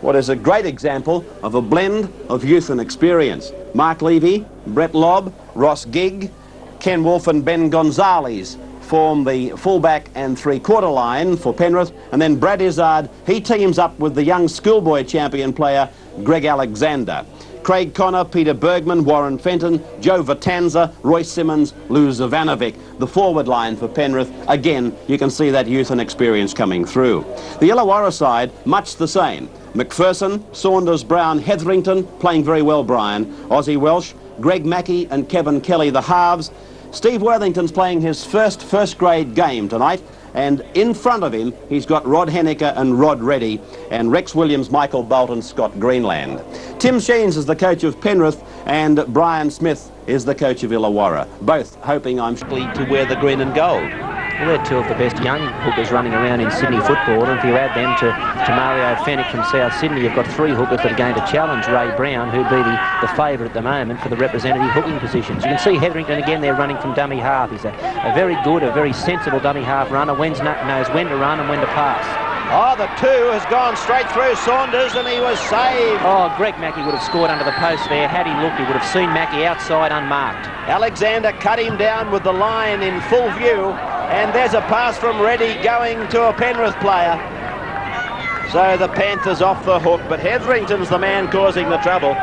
what is a great example of a blend of youth and experience. Mark Levy, Brett Lobb, Ross Gigg, Ken Wolfe and Ben Gonzalez form the fullback and three-quarter line for Penrith, and then Brad Izzard, he teams up with the young schoolboy champion player Greg Alexander. Craig Connor, Peter Bergman, Warren Fenton, Joe Vitanza, Roy Simmons, Lou Zavanovic. The forward line for Penrith, again, you can see that youth and experience coming through. The Illawarra side, much the same. McPherson, Saunders, Brown, Hetherington, playing very well, Brian. Ozzie Welsh, Greg Mackey and Kevin Kelly, the halves. Steve Worthington's playing his first grade game tonight, and in front of him he's got Rod Henniker and Rod Reddy, and Rex Williams, Michael Bolton, Scott Greenland. Tim Sheens is the coach of Penrith, and Brian Smith is the coach of Illawarra, both hoping, I'm sure, to wear the green and gold. Well, they're two of the best young hookers running around in Sydney football, and if you add them to Mario Fennick from South Sydney, you've got three hookers that are going to challenge Ray Brown, who'd be the favourite at the moment for the representative hooking positions. You can see Hetherington again there running from dummy half. He's a very good, a very sensible dummy half runner, knows when to run and when to pass. Oh, the two has gone straight through Saunders, and he was saved. Oh, Greg Mackey would have scored under the post there. Had he looked, he would have seen Mackey outside unmarked. Alexander cut him down with the line in full view, and there's a pass from Reddy going to a Penrith player. So the Panthers off the hook, but Hetherington's the man causing the trouble.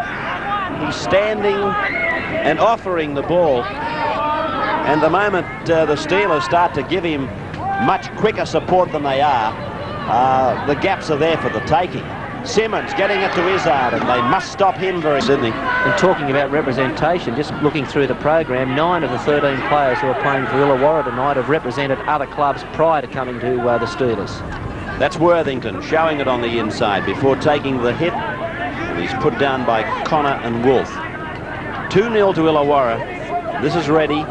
He's standing and offering the ball, and the moment the Steelers start to give him much quicker support than they are, the gaps are there for the taking. Simmons getting it to Izzard, and they must stop him very Sydney. And talking about representation, just looking through the program, 9 of the 13 players who are playing for Illawarra tonight have represented other clubs prior to coming to the Steelers. That's Worthington showing it on the inside before taking the hit, and he's put down by Connor and Wolfe. 2-0 to Illawarra. This is Reddy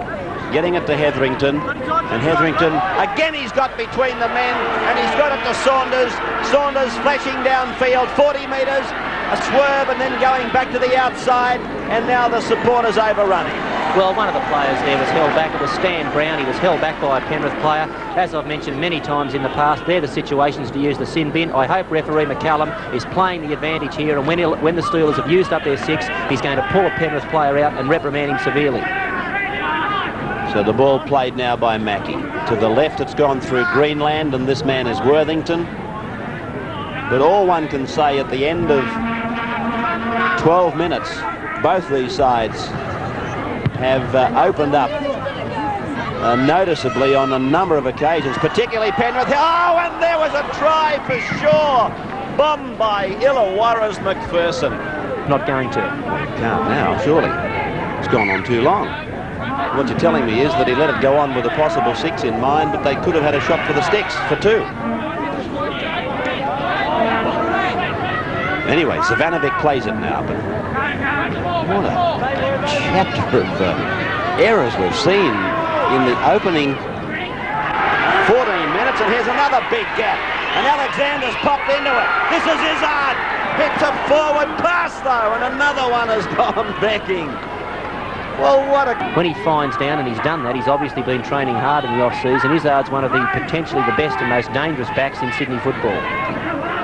getting it to Hetherington, and Hetherington again, he's got between the men, and he's got it to Saunders. Saunders flashing downfield 40 metres, a swerve, and then going back to the outside, and now the supporters overrunning. Well, one of the players there was held back. It was Stan Brown. He was held back by a Penrith player. As I've mentioned many times in the past, they're the situations to use the sin bin. I hope referee McCallum is playing the advantage here, and when the Steelers have used up their 6, he's going to pull a Penrith player out and reprimand him severely. So the ball played now by Mackey. To the left, it's gone through Greenland, and this man is Worthington. But all one can say, at the end of 12 minutes, both these sides have opened up noticeably on a number of occasions, particularly Penrith. Oh, and there was a try for sure. Bombed by Illawarra's McPherson. Not going to. Can't now, surely. It's gone on too long. What you're telling me is that he let it go on with a possible 6 in mind, but they could have had a shot for the sticks for 2. Anyway, Zavanovic plays it now, but what a chapter of errors we've seen in the opening 14 minutes, and here's another big gap, and Alexander's popped into it. This is Izzard. It's a forward pass, though, and another one has gone becking. Well, when he finds down, and he's done that, he's obviously been training hard in the off-season. Izzard's one of the potentially the best and most dangerous backs in Sydney football.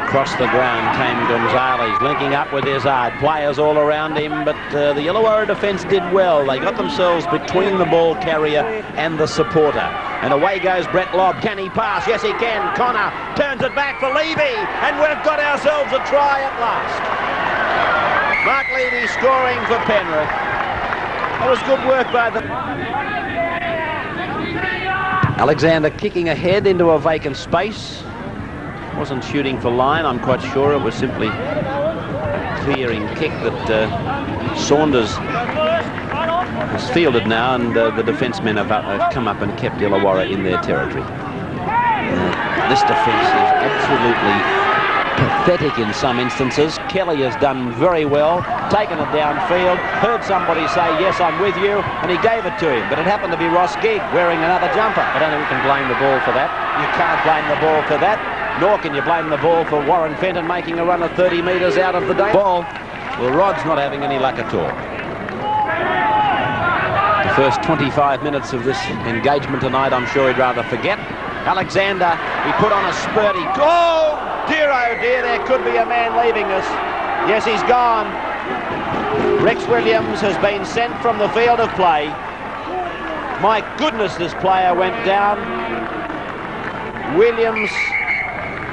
Across the ground came Gonzalez, linking up with Izzard. Players all around him, but the Illawarra defence did well. They got themselves between the ball carrier and the supporter. And away goes Brett Lobb. Can he pass? Yes, he can. Connor turns it back for Levy, and we've got ourselves a try at last. Mark Levy scoring for Penrith. That was good work by them. Alexander kicking ahead into a vacant space. Wasn't shooting for line, I'm quite sure. It was simply a clearing kick that Saunders has fielded now, and the defencemen have come up and kept Illawarra in their territory. This defence is absolutely pathetic in some instances. Kelly has done very well, taken it downfield, heard somebody say, yes, I'm with you, and he gave it to him. But it happened to be Ross Gigg wearing another jumper. I don't think we can blame the ball for that. You can't blame the ball for that, nor can you blame the ball for Warren Fenton making a run of 30 metres out of the ball. Well, Rod's not having any luck at all. The first 25 minutes of this engagement tonight, I'm sure he'd rather forget. Alexander, he put on a spurt. Oh! oh dear, there could be a man leaving us. Yes, he's gone. Rex Williams has been sent from the field of play. My goodness, this player went down. Williams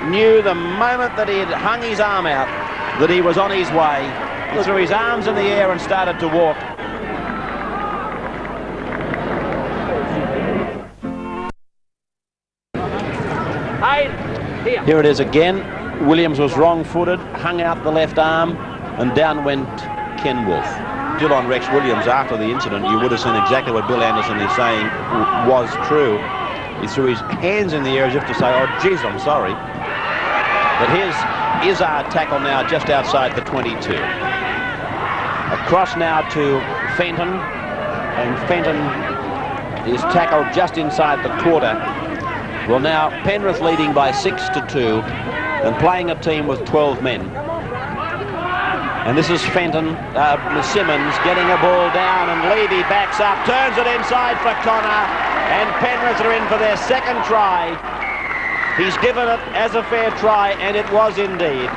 knew the moment that he had hung his arm out that he was on his way. He threw his arms in the air and started to walk. Here it is again. Williams was wrong-footed, hung out the left arm, and down went Ken Wolfe. Still on Rex Williams after the incident, you would have seen exactly what Bill Anderson is saying was true. He threw his hands in the air as if to say, oh, geez, I'm sorry. But here's Izzard tackle now just outside the 22. Across now to Fenton, and Fenton is tackled just inside the quarter. Well, now Penrith leading by 6-2 and playing a team with 12 men. And this is Fenton, Simmons getting a ball down, and Levy backs up, turns it inside for Connor, and Penrith are in for their second try. He's given it as a fair try, and it was indeed.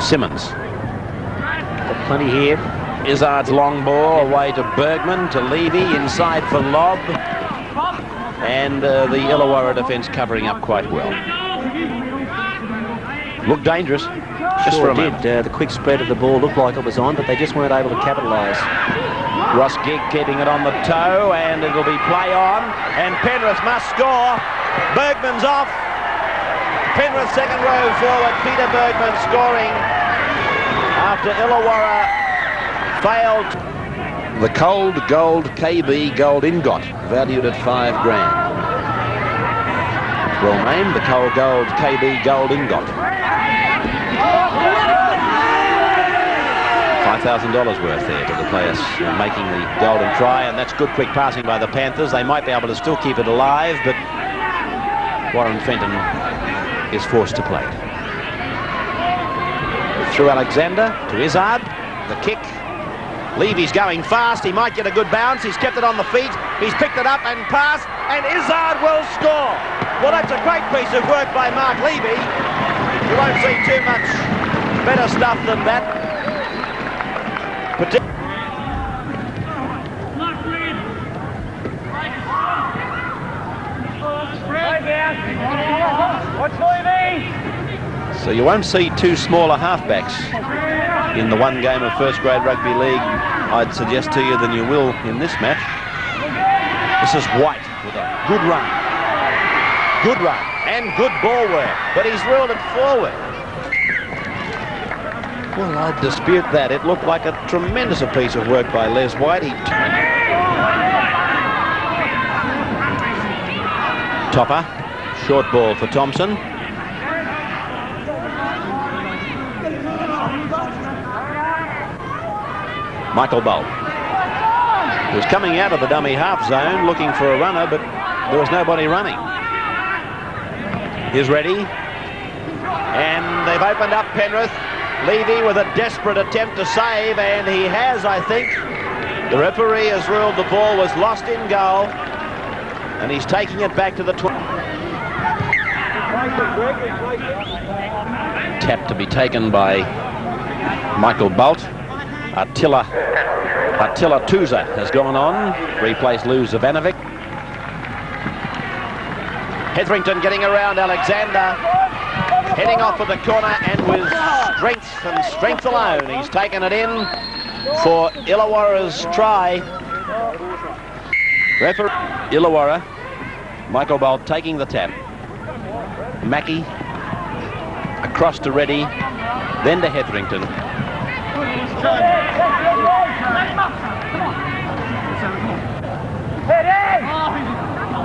Simmons. Got plenty here. Izzard's long ball away to Bergman, to Levy, inside for Lobb. And the Illawarra defence covering up quite well. Looked dangerous, just for a moment. The quick spread of the ball looked like it was on, but they just weren't able to capitalise. Ross Gigg keeping it on the toe, and it'll be play on, and Penrith must score. Bergman's off. Penrith second row forward, Peter Bergman scoring after Illawarra failed. The Cold Gold KB Gold Ingot, valued at $5 grand. Well named, the Cold Gold KB Gold Ingot. $5,000 worth there to the players making the golden try, and that's good quick passing by the Panthers. They might be able to still keep it alive, but Warren Fenton is forced to play it. Through Alexander to Izzard, the kick. Levy's going fast, he might get a good bounce, he's kept it on the feet, he's picked it up and passed, and Izzard will score. Well, that's a great piece of work by Mark Levy. You won't see too much better stuff than that. So you won't see two smaller halfbacks in the one game of first grade rugby league, I'd suggest to you, than you will in this match. This is White with a good run and good ball work, but he's ruled it forward. Well, I'd dispute that. It looked like a tremendous piece of work by Les White. Topper, short ball for Thompson. Michael Bolt, who's coming out of the dummy half zone looking for a runner, but there was nobody running. He's ready, and they've opened up Penrith. Levy with a desperate attempt to save, and he has, I think. The referee has ruled the ball was lost in goal, and he's taking it back to the 20. Tap to be taken by Michael Bolt. Attila Tuza has gone on, replaced Lou Zavanovic. Hetherington getting around Alexander, heading off for the corner, and with strength and strength alone, he's taken it in for Illawarra's try. Referee Illawarra, Michael Bolt taking the tap. Mackie across to Reddy, then to Hetherington.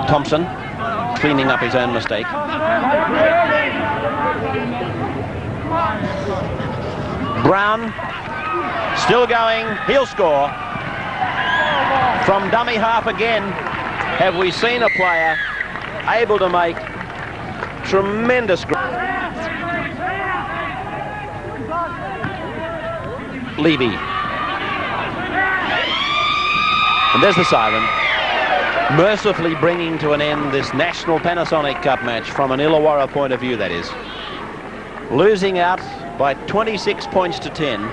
Thompson cleaning up his own mistake. Brown still going, he'll score. From dummy half again, have we seen a player able to make tremendous... Levy. And there's the siren. mercifully bringing to an end this National Panasonic Cup match from an Illawarra point of view, that is. Losing out by 26 points to 10.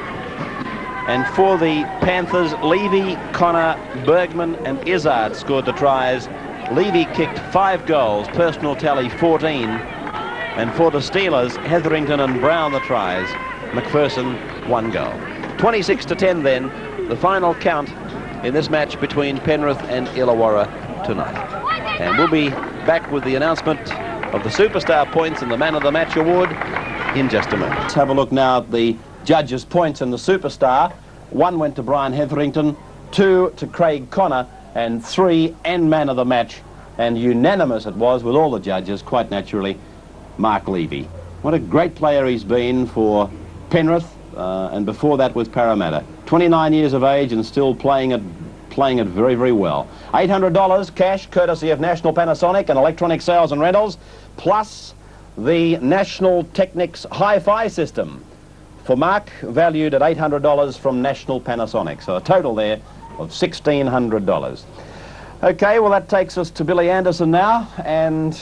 And for the Panthers, Levy, Connor, Bergman and Izzard scored the tries. Levy kicked 5 goals, personal tally 14. And for the Steelers, Hetherington and Brown the tries. McPherson 1 goal. 26 to 10 then, the final count in this match between Penrith and Illawarra tonight. And we'll be back with the announcement of the Superstar points and the Man of the Match award in just a moment. Let's have a look now at the judges' points in the Superstar. 1 went to Brian Hetherington, 2 to Craig Connor, and 3 and Man of the Match, and unanimous it was with all the judges, quite naturally, Mark Levy. What a great player he's been for Penrith, and before that with Parramatta. 29 years of age and still playing it very, very well. $800 cash, courtesy of National Panasonic and Electronic Sales and Rentals, plus the National Technics Hi-Fi system for Mark, valued at $800 from National Panasonic. So a total there of $1,600. Okay, well that takes us to Billy Anderson now, and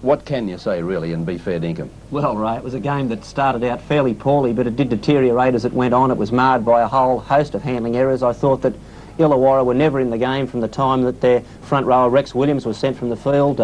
what can you say really and be fair dinkum? Well, Ray, it was a game that started out fairly poorly, but it did deteriorate as it went on. It was marred by a whole host of handling errors. I thought that Illawarra were never in the game from the time that their front rower Rex Williams was sent from the field.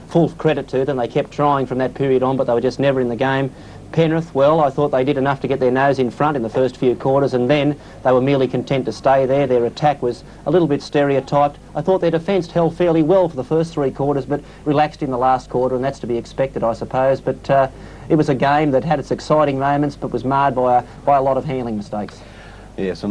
Full credit to them. They kept trying from that period on, but they were just never in the game. Penrith, well, I thought they did enough to get their nose in front in the first few quarters, and then they were merely content to stay there. Their attack was a little bit stereotyped. I thought their defence held fairly well for the first 3 quarters, but relaxed in the last quarter, and that's to be expected, I suppose. But it was a game that had its exciting moments, but was marred by a lot of handling mistakes. Yes.